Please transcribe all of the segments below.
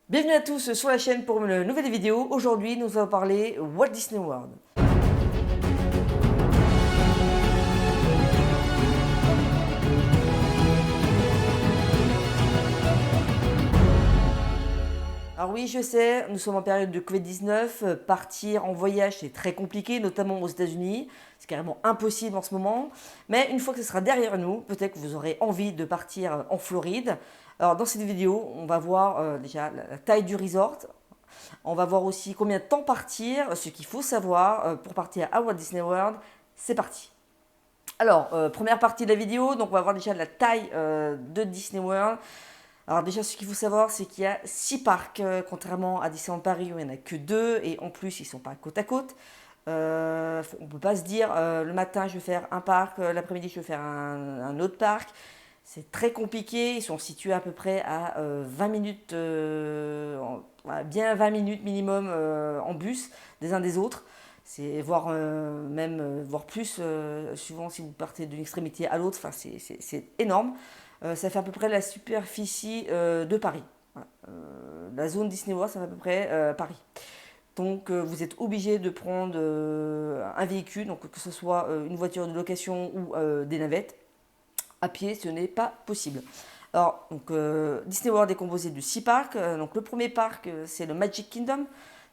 Bienvenue à tous sur la chaîne pour une nouvelle vidéo. Aujourd'hui, nous allons parler Walt Disney World. Alors oui, je sais, nous sommes en période de Covid-19. Partir en voyage, c'est très compliqué, notamment aux États-Unis. C'est carrément impossible en ce moment. Mais une fois que ce sera derrière nous, peut-être que vous aurez envie de partir en Floride. Alors dans cette vidéo, on va voir déjà la taille du resort. On va voir aussi combien de temps partir, ce qu'il faut savoir pour partir à Walt Disney World. C'est parti. Alors, première partie de la vidéo, donc on va voir déjà la taille de Disney World. Alors déjà, ce qu'il faut savoir, c'est qu'il y a 6 parcs, contrairement à Disneyland Paris où il n'y en a que 2, et en plus, ils ne sont pas côte à côte. On ne peut pas se dire, le matin, je vais faire un parc, l'après-midi, je vais faire un autre parc. C'est très compliqué, ils sont situés à peu près à 20 minutes, voilà, bien 20 minutes minimum en bus des uns des autres. C'est voire même voire plus, suivant si vous partez d'une extrémité à l'autre, enfin, c'est énorme. Ça fait à peu près la superficie de Paris. Voilà. La zone Disney World, ça fait à peu près Paris. Donc vous êtes obligé de prendre un véhicule, donc que ce soit une voiture de location ou des navettes. À pied, ce n'est pas possible. Alors, donc, Disney World est composé de 6 parcs. Donc, le premier parc, c'est le Magic Kingdom.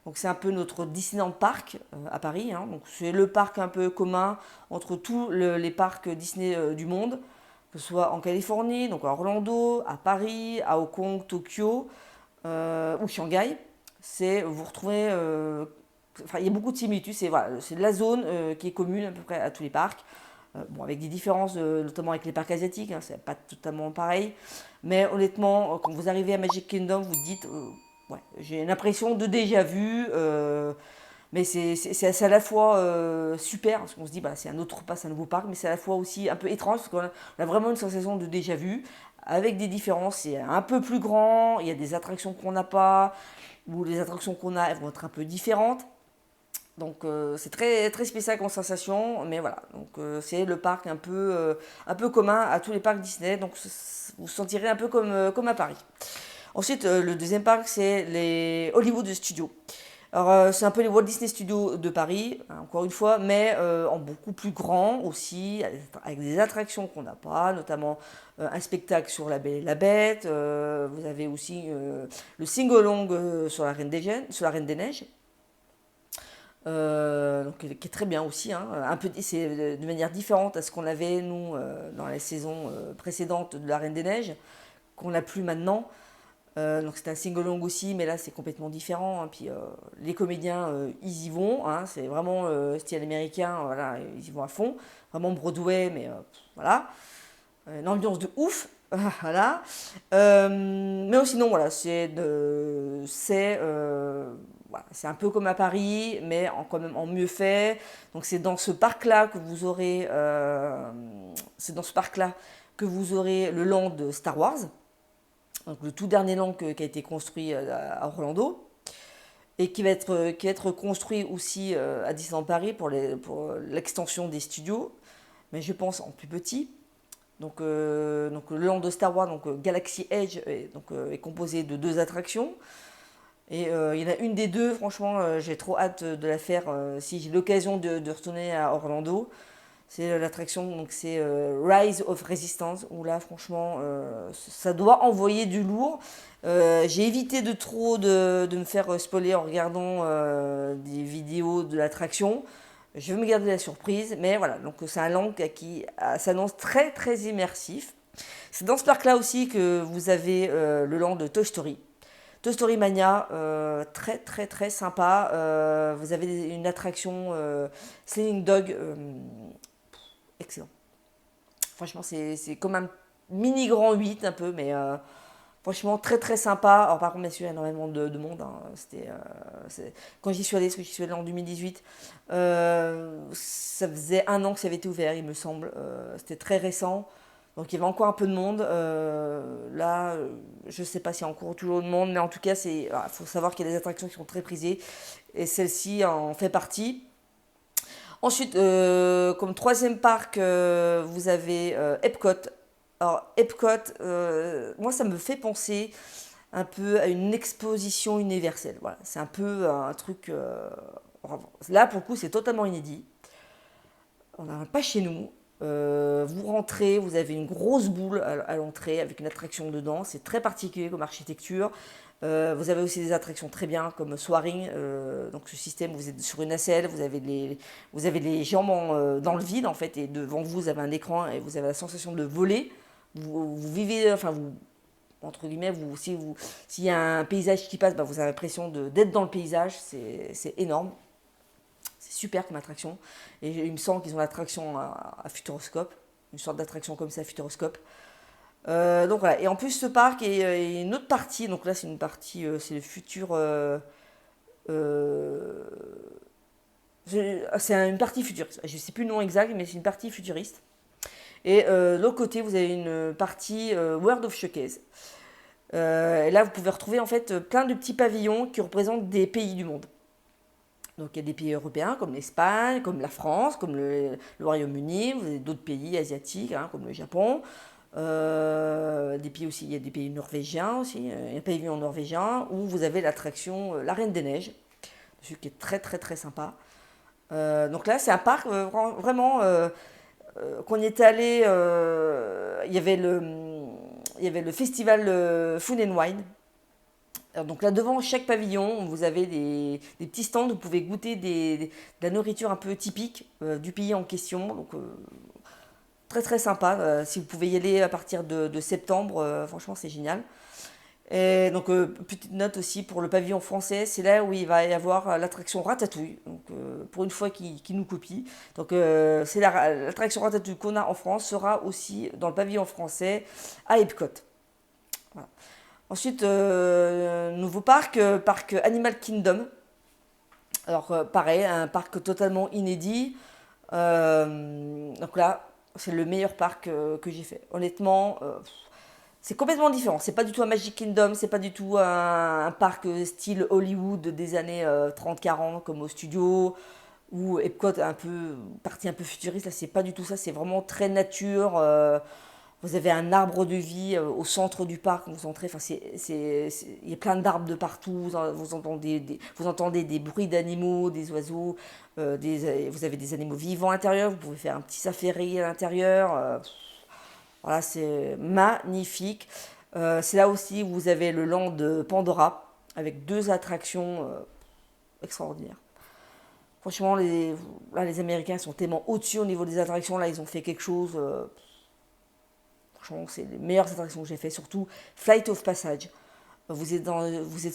Donc, c'est un peu notre Disneyland Park à Paris, hein. Donc, c'est le parc un peu commun entre tous les parcs Disney du monde, que ce soit en Californie, donc à Orlando, à Paris, à Hong Kong, Tokyo ou Shanghai. Vous retrouvez, enfin, il y a beaucoup de similitudes. C'est voilà, c'est la zone qui est commune à peu près à tous les parcs. Bon, avec des différences, notamment avec les parcs asiatiques, hein, c'est pas totalement pareil. Mais honnêtement, quand vous arrivez à Magic Kingdom, vous dites, ouais, j'ai l'impression de déjà vu. Mais c'est à la fois super, parce qu'on se dit, bah, c'est un autre pas, c'est un nouveau parc, mais c'est à la fois aussi un peu étrange, parce qu'on a vraiment une sensation de déjà vu, avec des différences. C'est un peu plus grand, il y a des attractions qu'on n'a pas, ou les attractions qu'on a, elles vont être un peu différentes. Donc c'est très, très spécial comme sensation, mais voilà. Donc c'est le parc un peu commun à tous les parcs Disney, donc vous vous sentirez un peu comme à Paris. Ensuite, le deuxième parc, c'est les Hollywood Studios. Alors c'est un peu les Walt Disney Studios de Paris, hein, encore une fois, mais en beaucoup plus grand aussi, avec des attractions qu'on n'a pas, notamment un spectacle sur La Belle et la Bête. Vous avez aussi le sing-along sur sur la Reine des Neiges. Donc, qui est très bien aussi, hein. Un peu, c'est de manière différente à ce qu'on avait nous dans les saisons précédentes de la Reine des Neiges, qu'on n'a plus maintenant. Donc c'est un sing-along aussi, mais là c'est complètement différent, hein. Puis les comédiens, ils y vont, hein. C'est vraiment style américain, voilà, ils y vont à fond. Vraiment Broadway, mais voilà. Une ambiance de ouf, voilà. Mais sinon, voilà, voilà, c'est un peu comme à Paris, mais quand même en mieux fait. Donc c'est dans ce parc-là que vous aurez, c'est dans ce parc-là que vous aurez le land Star Wars, donc le tout dernier land qui a été construit à Orlando et qui va être construit aussi à Disneyland Paris pour l'extension des studios, mais je pense en plus petit. Donc le land de Star Wars, donc Galaxy Edge, est composé de 2 attractions. Et il y en a une des deux, franchement, j'ai trop hâte de la faire si j'ai l'occasion de retourner à Orlando. C'est l'attraction, donc c'est Rise of Resistance, où là, franchement, ça doit envoyer du lourd. J'ai évité de me faire spoiler en regardant des vidéos de l'attraction. Je vais me garder la surprise, mais voilà, donc c'est un land qui s'annonce très très immersif. C'est dans ce parc-là aussi que vous avez le land de Toy Story. Toy Story Mania, très très très sympa. Vous avez une attraction Slinging Dog, excellent. Franchement, c'est comme un mini grand 8 un peu, mais franchement très très sympa. Alors par contre, bien sûr, il y a énormément de monde, hein. Quand j'y suis allée, parce que j'y suis allée en 2018, ça faisait un an que ça avait été ouvert, il me semble. C'était très récent. Donc il y avait encore un peu de monde. Là, je ne sais pas s'il y a encore toujours de monde, mais en tout cas, il faut savoir qu'il y a des attractions qui sont très prisées. Et celle-ci en fait partie. Ensuite, comme troisième parc, vous avez Epcot. Alors, Epcot, moi, ça me fait penser un peu à une exposition universelle. Voilà, c'est un peu un truc. Là, pour le coup, c'est totalement inédit. On n'a pas chez nous. Vous rentrez, vous avez une grosse boule à l'entrée avec une attraction dedans. C'est très particulier comme architecture. Vous avez aussi des attractions très bien comme Soaring. Donc ce système, vous êtes sur une nacelle, vous avez les jambes dans le vide en fait, et devant vous, vous avez un écran et vous avez la sensation de voler. Vous vivez, enfin vous, entre guillemets, s'il y a un paysage qui passe, bah, vous avez l'impression d'être dans le paysage. C'est énorme. C'est super comme attraction. Et il me semble qu'ils ont l'attraction à Futuroscope, une sorte d'attraction comme ça à Futuroscope. Donc voilà. Et en plus, ce parc est une autre partie. Donc là, c'est une partie, c'est le futur. Euh, c'est une partie futuriste. Je ne sais plus le nom exact, mais c'est une partie futuriste. Et de l'autre côté, vous avez une partie World of Showcase. Et là, vous pouvez retrouver en fait plein de petits pavillons qui représentent des pays du monde. Donc il y a des pays européens comme l'Espagne, comme la France, comme le Royaume-Uni, vous avez d'autres pays asiatiques hein, comme le Japon. Des pays aussi, il y a des pays norvégiens aussi, il y a un pavillon norvégien où vous avez l'attraction La Reine des Neiges, ce qui est très très très sympa. Donc là c'est un parc vraiment qu'on y est allé, il y avait le festival Food and Wine. Alors, donc là devant chaque pavillon, vous avez des petits stands où vous pouvez goûter de la nourriture un peu typique du pays en question. Donc très très sympa. Si vous pouvez y aller à partir de septembre, franchement c'est génial. Et donc petite note aussi pour le pavillon français, c'est là où il va y avoir l'attraction Ratatouille. Donc pour une fois qui nous copie. Donc c'est l'attraction Ratatouille qu'on a en France sera aussi dans le pavillon français à Epcot. Voilà. Ensuite, nouveau parc, parc Animal Kingdom. Alors, pareil, un parc totalement inédit. Donc là, c'est le meilleur parc que j'ai fait. Honnêtement, c'est complètement différent. C'est pas du tout un Magic Kingdom, c'est pas du tout un parc style Hollywood des années 30-40 comme au studio ou Epcot un peu partie un peu futuriste. Là, c'est pas du tout ça. C'est vraiment très nature. Vous avez un arbre de vie au centre du parc quand vous entrez. Enfin, il y a plein d'arbres de partout. Vous entendez des bruits d'animaux, des oiseaux. Vous avez des animaux vivants à l'intérieur. Vous pouvez faire un petit safari à l'intérieur. Voilà, c'est magnifique. C'est là aussi où vous avez le land de Pandora avec deux attractions extraordinaires. Franchement, les Américains sont tellement au-dessus au niveau des attractions. Là, ils ont fait quelque chose. Franchement, c'est les meilleures attractions que j'ai fait. Surtout Flight of Passage. Vous êtes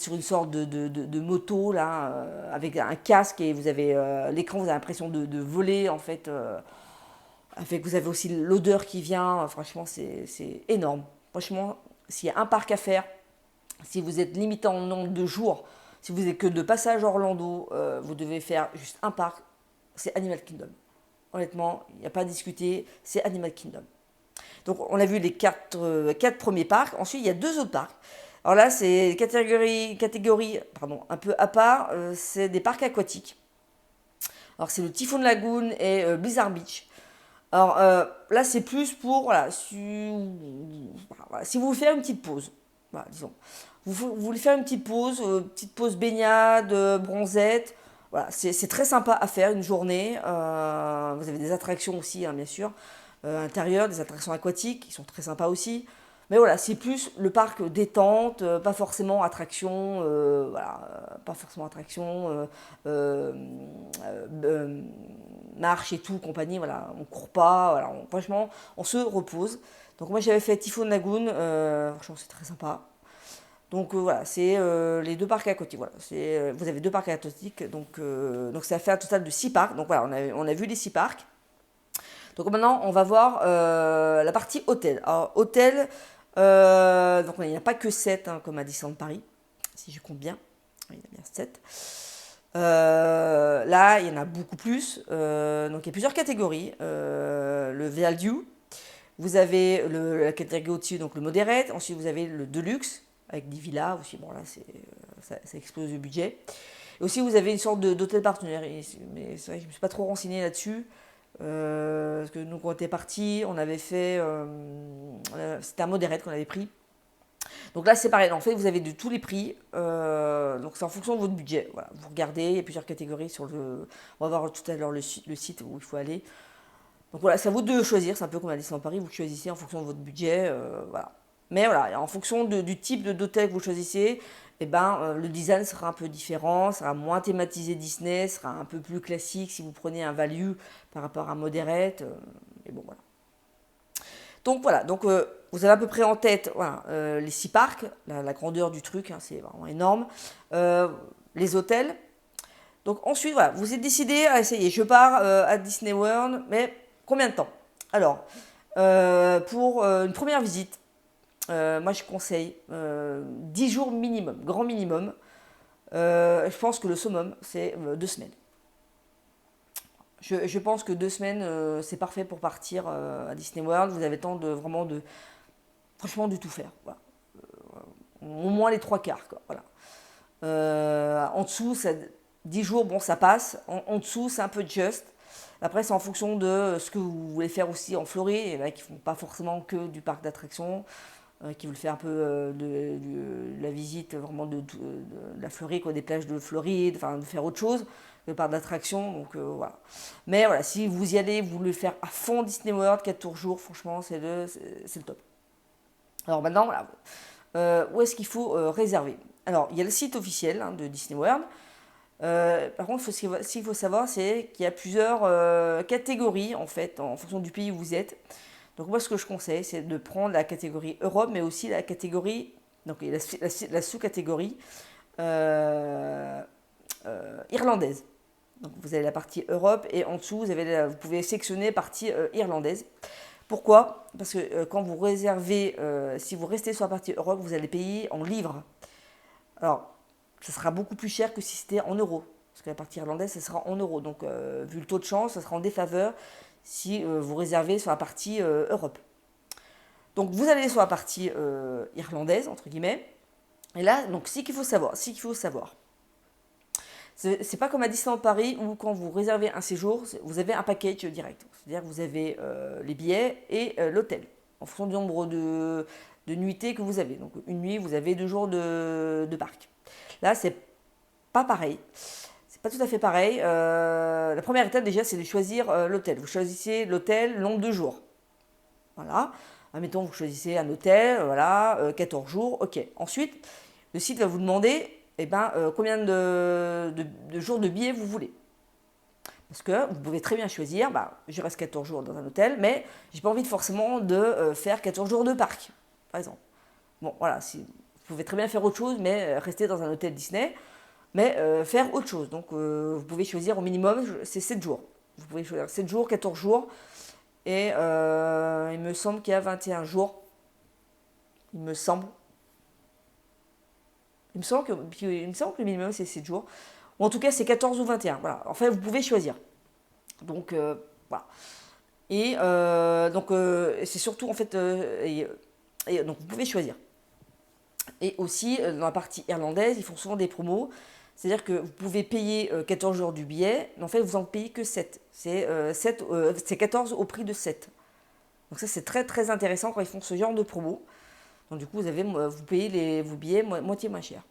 sur une sorte de moto là, avec un casque et vous avez l'écran, vous avez l'impression de voler en fait. Avec, vous avez aussi l'odeur qui vient. Franchement, c'est énorme. Franchement, s'il y a un parc à faire, si vous êtes limité en nombre de jours, si vous n'êtes que de passage à Orlando, vous devez faire juste un parc, c'est Animal Kingdom. Honnêtement, il n'y a pas à discuter, c'est Animal Kingdom. Donc on a vu les quatre premiers parcs. Ensuite, il y a deux autres parcs. Alors là, c'est catégorie pardon, un peu à part. C'est des parcs aquatiques. Alors c'est le Typhoon Lagoon et Blizzard Beach. Alors là, c'est plus pour voilà, si vous voulez faire une petite pause. Voilà, disons. Vous voulez faire une petite pause baignade, bronzette. Voilà, c'est très sympa à faire une journée. Vous avez des attractions aussi, hein, bien sûr, intérieures, des attractions aquatiques qui sont très sympas aussi. Mais voilà, c'est plus le parc détente, pas forcément attraction, voilà, pas forcément attraction, marche et tout, compagnie, voilà, on court pas, voilà, franchement, on se repose. Donc moi j'avais fait Typhoon Lagoon, franchement c'est très sympa. Donc voilà, c'est les deux parcs aquatiques. Voilà, vous avez deux parcs aquatiques, donc ça fait un total de 6 parcs. Donc voilà, on a vu les 6 parcs. Donc maintenant, on va voir la partie hôtel. Alors, hôtel, donc il n'y a pas que 7 hein, comme à Disneyland Paris, si je compte bien. Il y en a bien 7. Là, il y en a beaucoup plus. Donc il y a plusieurs catégories. Le value, vous avez la catégorie au-dessus, donc le moderate. Ensuite, vous avez le deluxe avec des villas aussi. Bon, là, ça explose le budget. Et aussi, vous avez une sorte d'hôtel partenaire. Mais c'est vrai que je ne me suis pas trop renseigné là-dessus. Parce que nous, quand on était partis, on avait fait. C'était un moderate qu'on avait pris. Donc là, c'est pareil. En fait, vous avez de tous les prix. Donc c'est en fonction de votre budget. Voilà. Vous regardez, il y a plusieurs catégories sur le. On va voir tout à l'heure le site où il faut aller. Donc voilà, c'est à vous de choisir. C'est un peu comme à Disneyland Paris. Vous choisissez en fonction de votre budget. Voilà. Mais voilà, en fonction du type d'hôtel que vous choisissez, eh ben, le design sera un peu différent, sera moins thématisé Disney, sera un peu plus classique si vous prenez un value par rapport à Moderate. Mais bon, voilà. Donc voilà, vous avez à peu près en tête voilà, les 6 parcs, la grandeur du truc, hein, c'est vraiment énorme. Les hôtels. Donc ensuite, voilà, vous êtes décidé à essayer. Je pars à Disney World, mais combien de temps? Alors, pour une première visite, moi je conseille 10 jours minimum, grand minimum. Je pense que le summum, c'est 2 semaines. Je pense que 2 semaines, c'est parfait pour partir à Disney World. Vous avez le temps franchement, de tout faire. Voilà. Au moins les 3 quarts. Quoi, voilà. En dessous, 10 jours, bon, ça passe. En dessous, c'est un peu juste. Après, c'est en fonction de ce que vous voulez faire aussi en Floride. Il y en a qui ne font pas forcément que du parc d'attractions, qui veulent faire un peu de la visite vraiment de la Floride, quoi, des plages de Floride, enfin de faire autre chose, le parc d'attractions. Donc voilà. Mais voilà, si vous y allez, vous voulez faire à fond Disney World, 4 jours, franchement, c'est le top. Alors maintenant, voilà. Où est-ce qu'il faut réserver? Alors, il y a le site officiel de Disney World. Par contre, ce qu'il faut savoir, c'est qu'il y a plusieurs catégories, en fait, en fonction du pays où vous êtes. Donc moi, ce que je conseille, c'est de prendre la catégorie Europe, mais aussi la catégorie, donc la sous-catégorie irlandaise. Donc vous avez la partie Europe et en dessous, vous pouvez sélectionner partie irlandaise. Pourquoi? Parce que quand vous réservez, si vous restez sur la partie Europe, vous allez payer en livres. Alors, ça sera beaucoup plus cher que si c'était en euros. Parce que la partie irlandaise, ça sera en euros. Donc, vu le taux de change, ça sera en défaveur si vous réservez sur la partie Europe. Donc, vous allez sur la partie irlandaise, entre guillemets. Et là, donc, ce qu'il faut savoir, c'est pas comme à Disneyland Paris où quand vous réservez un séjour, vous avez un package direct. C'est-à-dire que vous avez les billets et l'hôtel, en fonction du nombre de nuitées que vous avez. Donc une nuit, vous avez 2 jours de parc. Là, c'est pas pareil. C'est pas tout à fait pareil. La première étape déjà, c'est de choisir l'hôtel. Vous choisissez l'hôtel nombre de jours. Voilà. Admettons, vous choisissez un hôtel, voilà, 14 jours, ok. Ensuite, le site va vous demander combien de jours de billets vous voulez. Parce que vous pouvez très bien choisir, je reste 14 jours dans un hôtel, mais j'ai pas envie forcément de faire 14 jours de parc, par exemple. Bon, voilà, vous pouvez très bien faire autre chose, mais rester dans un hôtel Disney, mais faire autre chose. Donc, vous pouvez choisir au minimum, c'est 7 jours. Vous pouvez choisir 7 jours, 14 jours, et il me semble qu'il y a 21 jours. Il me semble. Il me semble que le minimum, c'est 7 jours. Ou en tout cas, c'est 14 ou 21. Voilà. En fait, vous pouvez choisir. Donc, voilà. Et c'est surtout, en fait, donc vous pouvez choisir. Et aussi, dans la partie irlandaise, ils font souvent des promos. C'est-à-dire que vous pouvez payer 14 jours du billet, mais en fait, vous en payez que 7. C'est 14 au prix de 7. Donc ça, c'est très, très intéressant quand ils font ce genre de promo. Donc du coup, vous payez vos billets moitié moins cher.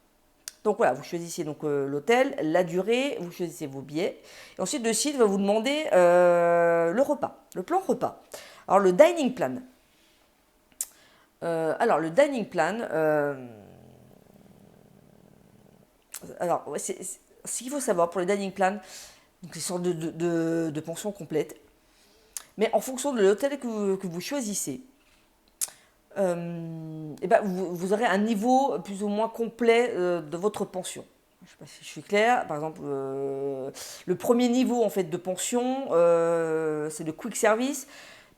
Donc voilà, vous choisissez donc l'hôtel, la durée, vous choisissez vos billets. Et ensuite, le site va vous demander le repas, le plan repas. Alors le dining plan. Le dining plan, ce qu'il faut savoir pour le dining plan, donc c'est une sorte de pension complète. Mais en fonction de l'hôtel que vous choisissez, vous aurez un niveau plus ou moins complet de votre pension. Je ne sais pas si je suis claire. Par exemple, le premier niveau en fait de pension, c'est le quick service.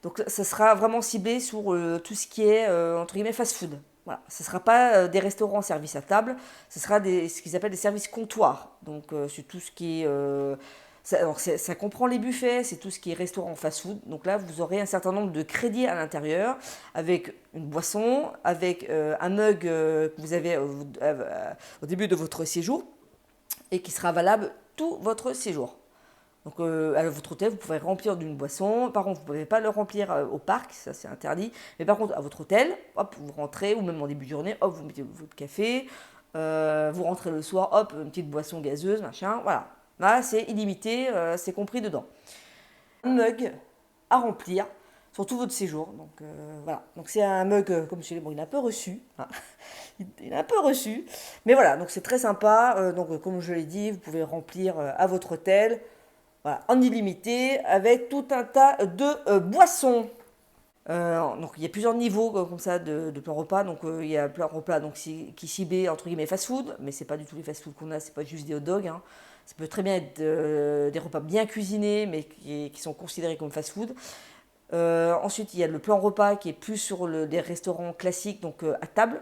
Donc ça sera vraiment ciblé sur tout ce qui est entre guillemets fast food. Voilà. Ce ne sera pas des restaurants service à table, ce sera ce qu'ils appellent des services comptoirs. Donc c'est tout ce qui est ça comprend les buffets, c'est tout ce qui est restaurant fast-food. Donc là, vous aurez un certain nombre de crédits à l'intérieur, avec une boisson, avec un mug que vous avez au début de votre séjour, et qui sera valable tout votre séjour. Donc à votre hôtel, vous pouvez remplir d'une boisson. Par contre, vous ne pouvez pas le remplir au parc, ça c'est interdit. Mais par contre, à votre hôtel, hop, vous rentrez, ou même en début de journée, hop, vous mettez votre café. Vous rentrez le soir, hop, une petite boisson gazeuse, machin, voilà. Là, c'est illimité, c'est compris dedans. Un mug à remplir sur tout votre séjour. Donc voilà. Donc c'est un mug, comme je dis, bon, il est un peu reçu. Hein. Il est un peu reçu. Mais voilà, donc c'est très sympa. Donc comme je l'ai dit, vous pouvez remplir à votre hôtel. Voilà, en illimité, avec tout un tas de boissons. Donc il y a plusieurs niveaux comme ça de plan repas. Donc il y a plan repas donc, qui ciblé entre guillemets fast food, mais c'est pas du tout les fast food qu'on a, c'est pas juste des hot dogs. Hein. Ça peut très bien être des repas bien cuisinés, mais qui sont considérés comme fast food. Ensuite il y a le plan repas qui est plus sur des restaurants classiques, donc à table.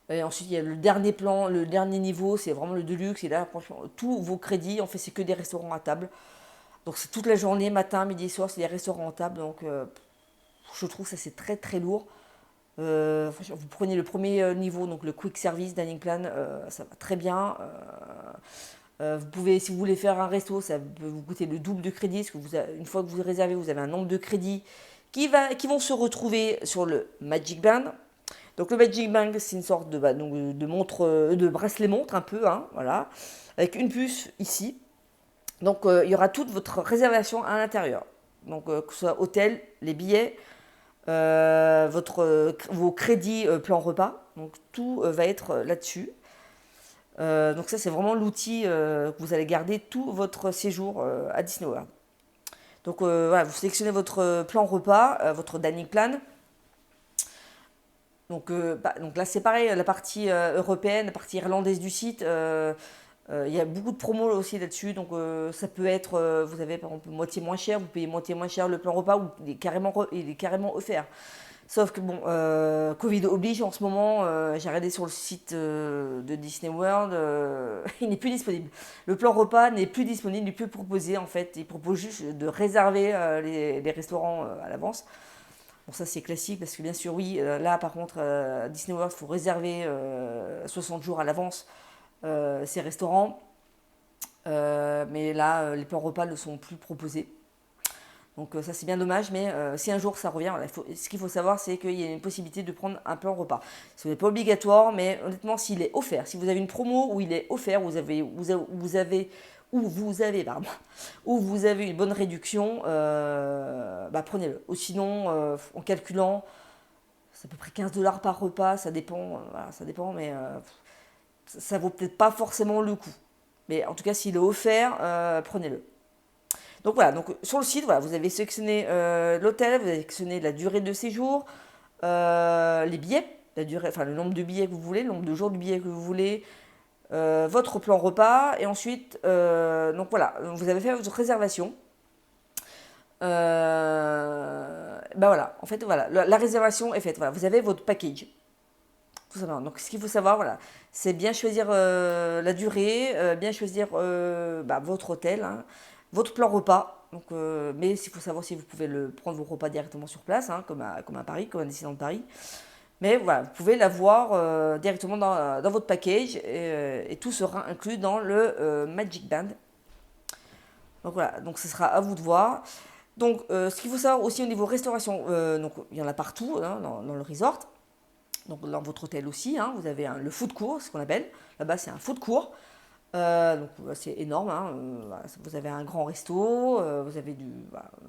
Et ensuite, il y a le dernier plan, le dernier niveau, c'est vraiment le deluxe. Et là, franchement, tous vos crédits, en fait, c'est que des restaurants à table. Donc, c'est toute la journée, matin, midi et soir, c'est des restaurants à table. Donc, je trouve que ça, c'est très, très lourd. Vous prenez le premier niveau, donc le quick service dining plan, ça va très bien. Vous pouvez, si vous voulez faire un resto, ça peut vous coûter le double de crédit. Parce que une fois que vous réservez, vous avez un nombre de crédits qui vont se retrouver sur le Magic Band. Donc le Magic Band, c'est une sorte de montre, de bracelet montre un peu, hein, voilà, avec une puce ici. Donc il y aura toute votre réservation à l'intérieur. Donc que ce soit hôtel, les billets, vos crédits plan repas. Donc tout va être là-dessus. Donc ça c'est vraiment l'outil que vous allez garder tout votre séjour à Disney World. Donc voilà, vous sélectionnez votre plan repas, votre dining plan. Donc là c'est pareil, la partie européenne, la partie irlandaise du site, il y a beaucoup de promos aussi là-dessus. Donc ça peut être, vous avez par exemple moitié moins cher, vous payez moitié moins cher le plan repas ou il est carrément offert. Sauf que bon, Covid oblige en ce moment, j'ai regardé sur le site de Disney World, il n'est plus disponible. Le plan repas n'est plus disponible, il n'est plus proposé en fait. Il propose juste de réserver les restaurants à l'avance. Bon, ça c'est classique parce que bien sûr, oui, là par contre, à Disney World, il faut réserver 60 jours à l'avance ces restaurants. Mais là, les plans repas ne sont plus proposés. Donc ça c'est bien dommage, mais si un jour ça revient, voilà, ce qu'il faut savoir c'est qu'il y a une possibilité de prendre un plan repas. Ce n'est pas obligatoire, mais honnêtement s'il est offert, si vous avez une promo où il est offert, où vous avez une bonne réduction, prenez-le. Ou sinon, en calculant, c'est à peu près 15 $ par repas, ça dépend, voilà, ça dépend, mais ça vaut peut-être pas forcément le coup. Mais en tout cas, s'il est offert, prenez-le. Donc voilà, donc sur le site, voilà, vous avez sélectionné l'hôtel, vous avez sélectionné la durée de séjour, les billets, la durée, enfin le nombre de billets que vous voulez, le nombre de jours de billets que vous voulez, votre plan repas, et ensuite, donc voilà, vous avez fait votre réservation. Voilà, en fait, voilà, la réservation est faite. Voilà, vous avez votre package. Tout simplement. Donc, ce qu'il faut savoir, voilà, c'est bien choisir la durée, bien choisir votre hôtel, hein, votre plan repas. Donc, mais il faut savoir si vous pouvez prendre vos repas directement sur place, hein, comme à Paris, comme à Disneyland Paris. Mais voilà, vous pouvez l'avoir directement dans votre package et tout sera inclus dans le Magic Band. Donc voilà, donc ce sera à vous de voir. Donc ce qu'il faut savoir aussi au niveau restauration, donc il y en a partout hein, dans le resort. Donc dans votre hôtel aussi, hein, vous avez le food court, ce qu'on appelle. Là-bas c'est un food court. Donc c'est énorme. Hein, vous avez un grand resto, vous avez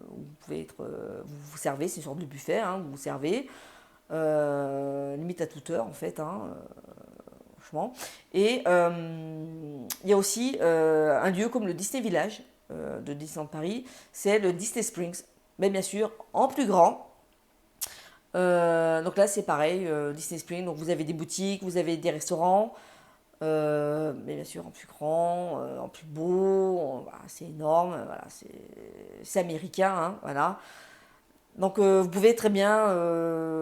vous pouvez vous servez, c'est une sorte de buffet, hein, vous servez. Limite à toute heure en fait, hein, franchement. Et il y a aussi un lieu comme le Disney Village de Disneyland Paris, c'est le Disney Springs, mais bien sûr en plus grand. Donc là c'est pareil, Disney Springs, donc vous avez des boutiques, vous avez des restaurants, mais bien sûr en plus grand, en plus beau, voilà, c'est énorme, voilà, c'est américain, hein, voilà. Donc vous pouvez très bien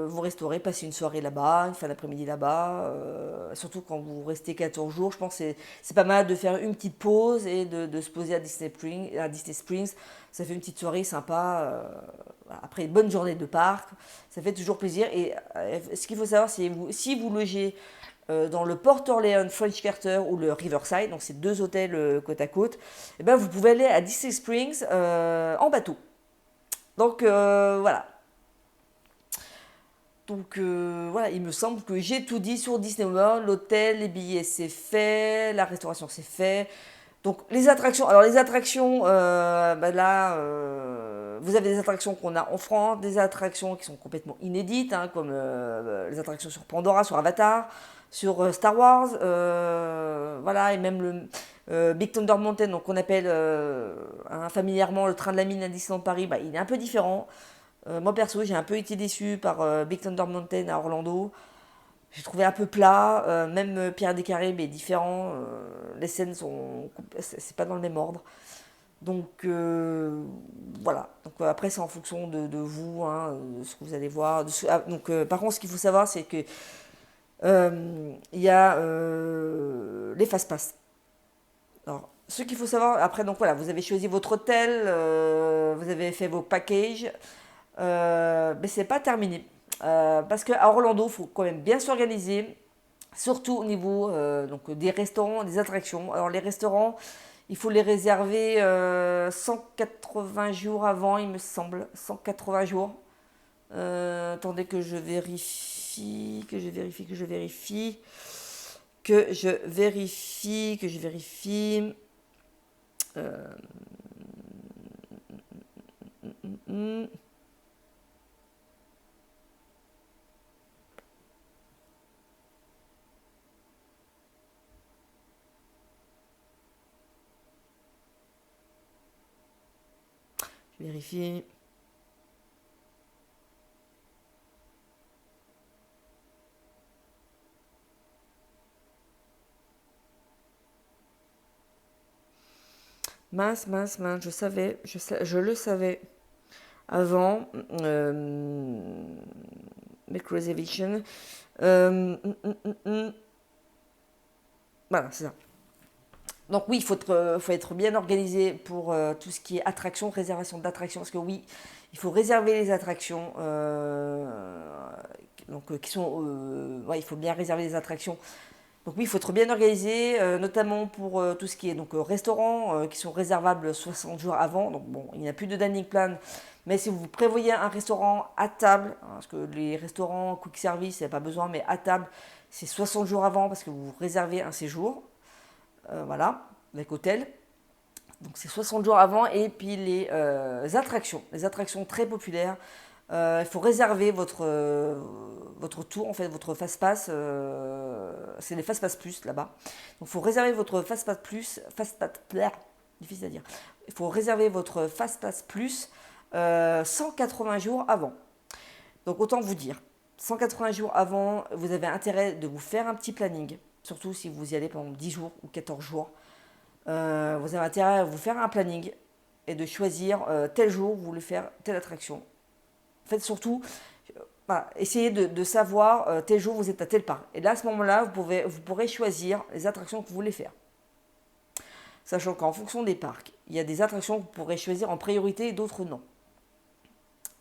vous restaurer, passer une soirée là-bas, une fin d'après-midi là-bas, surtout quand vous restez 14 jours, je pense que c'est pas mal de faire une petite pause et de se poser à Disney Springs, ça fait une petite soirée sympa, après une bonne journée de parc, ça fait toujours plaisir. Et ce qu'il faut savoir, c'est si vous logez dans le Port Orleans French Quarter ou le Riverside, donc c'est deux hôtels côte à côte, et ben vous pouvez aller à Disney Springs en bateau. Donc voilà. Donc voilà, il me semble que j'ai tout dit sur Disney World, l'hôtel, les billets c'est fait, la restauration c'est fait. Donc les attractions, alors les attractions, bah là, vous avez des attractions qu'on a en France, des attractions qui sont complètement inédites, hein, comme les attractions sur Pandora, sur Avatar, sur Star Wars, voilà, et même le Big Thunder Mountain, donc on appelle hein, familièrement le train de la mine à Disneyland Paris, bah, il est un peu différent. Moi perso, j'ai un peu été déçu par Big Thunder Mountain à Orlando. J'ai trouvé un peu plat, même Pierre des Caraïbes est différent. Les scènes sont, c'est pas dans le même ordre. Donc voilà. Donc après c'est en fonction de vous, hein, de ce que vous allez voir. Donc par contre, ce qu'il faut savoir, c'est que il y a les fast-pass. Alors, ce qu'il faut savoir, après, donc voilà, vous avez choisi votre hôtel, vous avez fait vos packages, mais c'est pas terminé. Parce qu'à Orlando, il faut quand même bien s'organiser, surtout au niveau donc, des restaurants, des attractions. Alors les restaurants, il faut les réserver 180 jours avant, il me semble. 180 jours. Attendez que je vérifie, que je vérifie, que je vérifie, que je vérifie, que je vérifie. Euh, hum, hum. Je vérifie. Mince, mince, mince, je savais, je le savais avant. Make reservation. Voilà, c'est ça. Donc oui, faut être bien organisé pour tout ce qui est attraction, réservation d'attractions. Parce que oui, il faut réserver les attractions. Donc qui sont, ouais, il faut bien réserver les attractions. Donc oui, il faut être bien organisé, notamment pour tout ce qui est donc restaurants qui sont réservables 60 jours avant. Donc bon, il n'y a plus de dining plan, mais si vous prévoyez un restaurant à table, hein, parce que les restaurants quick service, il n'y a pas besoin, mais à table, c'est 60 jours avant parce que vous réservez un séjour, voilà, avec hôtel. Donc c'est 60 jours avant et puis les attractions très populaires. Il faut réserver votre tour, en fait, votre fast-pass. C'est les fast-pass plus là-bas. Donc il faut réserver votre fast-pass plus. Difficile à dire. Il faut réserver votre fast-pass plus 180 jours avant. Donc autant vous dire, 180 jours avant, vous avez intérêt de vous faire un petit planning. Surtout si vous y allez pendant 10 jours ou 14 jours. Vous avez intérêt à vous faire un planning et de choisir tel jour vous voulez faire telle attraction. En fait, surtout, voilà, essayez de savoir tel jour vous êtes à tel parc. Et là, à ce moment-là, vous pourrez choisir les attractions que vous voulez faire. Sachant qu'en fonction des parcs, il y a des attractions que vous pourrez choisir en priorité et d'autres non.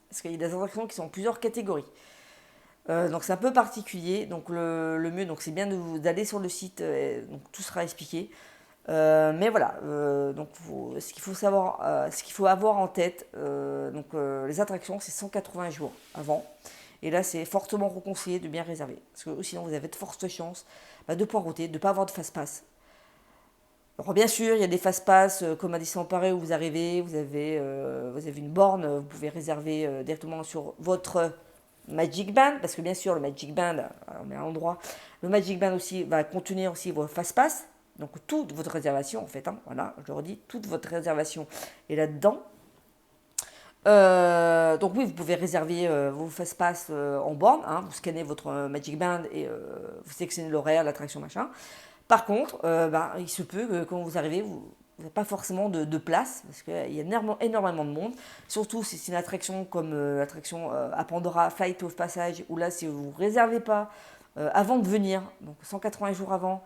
Parce qu'il y a des attractions qui sont en plusieurs catégories. Donc c'est un peu particulier. Donc le mieux, donc c'est bien d'aller sur le site. Donc tout sera expliqué. Mais voilà, donc ce qu'il faut savoir, ce qu'il faut avoir en tête, les attractions, c'est 180 jours avant. Et là, c'est fortement reconseillé de bien réserver. Parce que sinon, vous avez de fortes chances de poireauter, de ne pas avoir de fast-pass. Alors, bien sûr, il y a des fast-pass comme à Disneyland Paris où vous arrivez, vous avez une borne, vous pouvez réserver directement sur votre Magic Band. Parce que bien sûr, le Magic Band, on met à l'endroit, le Magic Band aussi va contenir aussi vos fast-pass. Donc toute votre réservation en fait, hein, voilà, je le redis, toute votre réservation est là-dedans. Donc oui, vous pouvez réserver vos fast-pass en borne, hein, vous scannez votre Magic Band et vous sélectionnez l'horaire, l'attraction, machin. Par contre, il se peut que quand vous arrivez, vous n'avez pas forcément de place, parce qu'il y a énormément de monde. Surtout si c'est une attraction comme l'attraction à Pandora, Flight of Passage, où là, si vous ne réservez pas avant de venir, donc 180 jours avant,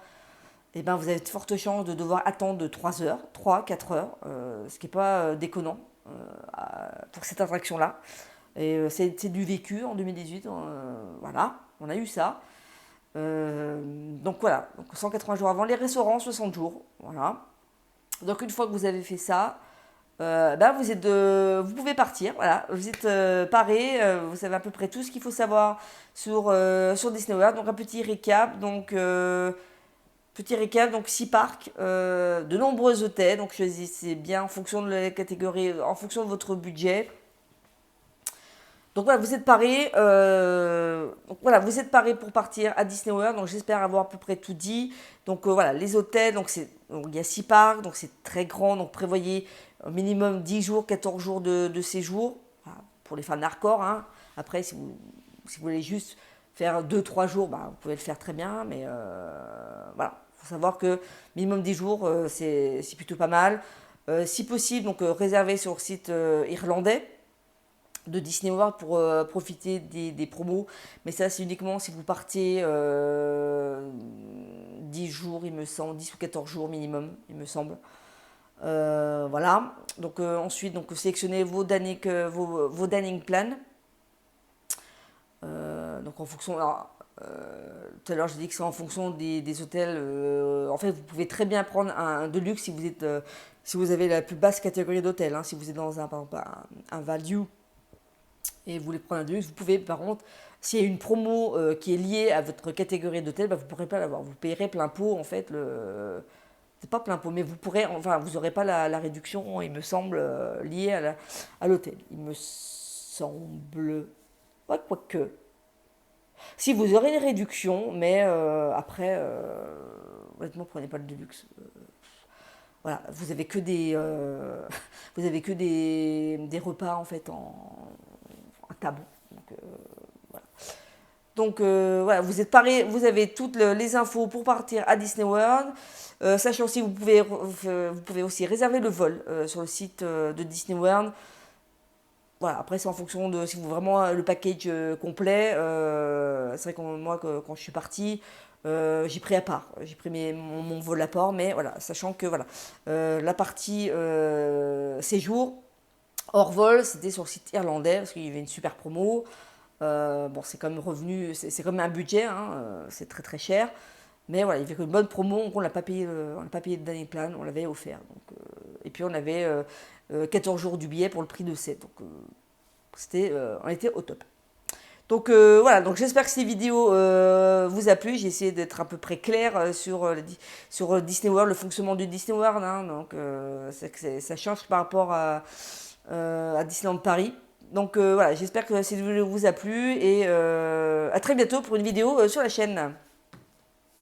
eh ben, vous avez de fortes chances de devoir attendre de 3 heures, 3-4 heures, ce qui n'est pas déconnant pour cette attraction-là. Et c'est du vécu en 2018, voilà, on a eu ça. Donc voilà, donc 180 jours avant, les restaurants 60 jours. Voilà. Donc une fois que vous avez fait ça, vous pouvez partir. Voilà, vous êtes paré, vous savez à peu près tout ce qu'il faut savoir sur Disney World. Donc un petit récap. Donc 6 parcs, de nombreux hôtels. Donc choisissez bien en fonction de la catégorie, en fonction de votre budget. Donc voilà, vous êtes parés pour partir à Disney World. Donc j'espère avoir à peu près tout dit. Donc voilà, les hôtels, donc il y a 6 parcs, donc c'est très grand. Donc prévoyez au minimum 10 jours, 14 jours de séjour. Voilà, pour les fans hardcore, hein. Après, si vous voulez juste faire 2 3 jours, vous pouvez le faire très bien. Mais voilà, il faut savoir que minimum 10 jours, c'est plutôt pas mal. Si possible, donc réservez sur le site irlandais de Disney World pour profiter des promos. Mais ça, c'est uniquement si vous partez 10 jours, il me semble, 10 ou 14 jours minimum, il me semble. Voilà. Donc ensuite, donc, sélectionnez vos dining plans. Donc en fonction... Alors, tout à l'heure, j'ai dit que c'est en fonction des hôtels. En fait, vous pouvez très bien prendre un deluxe si vous avez la plus basse catégorie d'hôtel. Hein. Si vous êtes dans par exemple, un value et vous voulez prendre un deluxe, vous pouvez, par contre, s'il y a une promo qui est liée à votre catégorie d'hôtel, vous ne pourrez pas l'avoir. Vous payerez plein pot, en fait, c'est pas plein pot, mais vous n'aurez pas la réduction, il me semble, liée à l'hôtel. Il me semble, ouais, quoique. Si vous aurez une réduction, mais après, honnêtement, prenez pas le deluxe. Voilà, vous avez que vous avez que des repas en fait à table. Voilà. Donc voilà, vous êtes paré, vous avez toutes les infos pour partir à Disney World. Sachant aussi, vous pouvez aussi réserver le vol sur le site de Disney World. Voilà, après c'est en fonction de si vous vraiment le package complet. C'est vrai que moi quand je suis partie, j'ai pris à part, j'ai pris mon vol à part, mais voilà, sachant que voilà, la partie séjour hors vol, c'était sur le site irlandais parce qu'il y avait une super promo. Bon, c'est quand même revenu, c'est quand même un budget, hein, c'est très très cher. Mais voilà, il y avait une bonne promo, on l'a pas payé, on l'a pas payé de dernier plan, on l'avait offert. Donc, et puis on avait 14 jours du billet pour le prix de 7. Donc on était au top. Donc voilà, donc j'espère que cette vidéo vous a plu. J'ai essayé d'être à peu près clair sur Disney World, le fonctionnement du Disney World. Hein, donc ça change par rapport à Disneyland Paris. Donc voilà, j'espère que cette vidéo vous a plu et à très bientôt pour une vidéo sur la chaîne.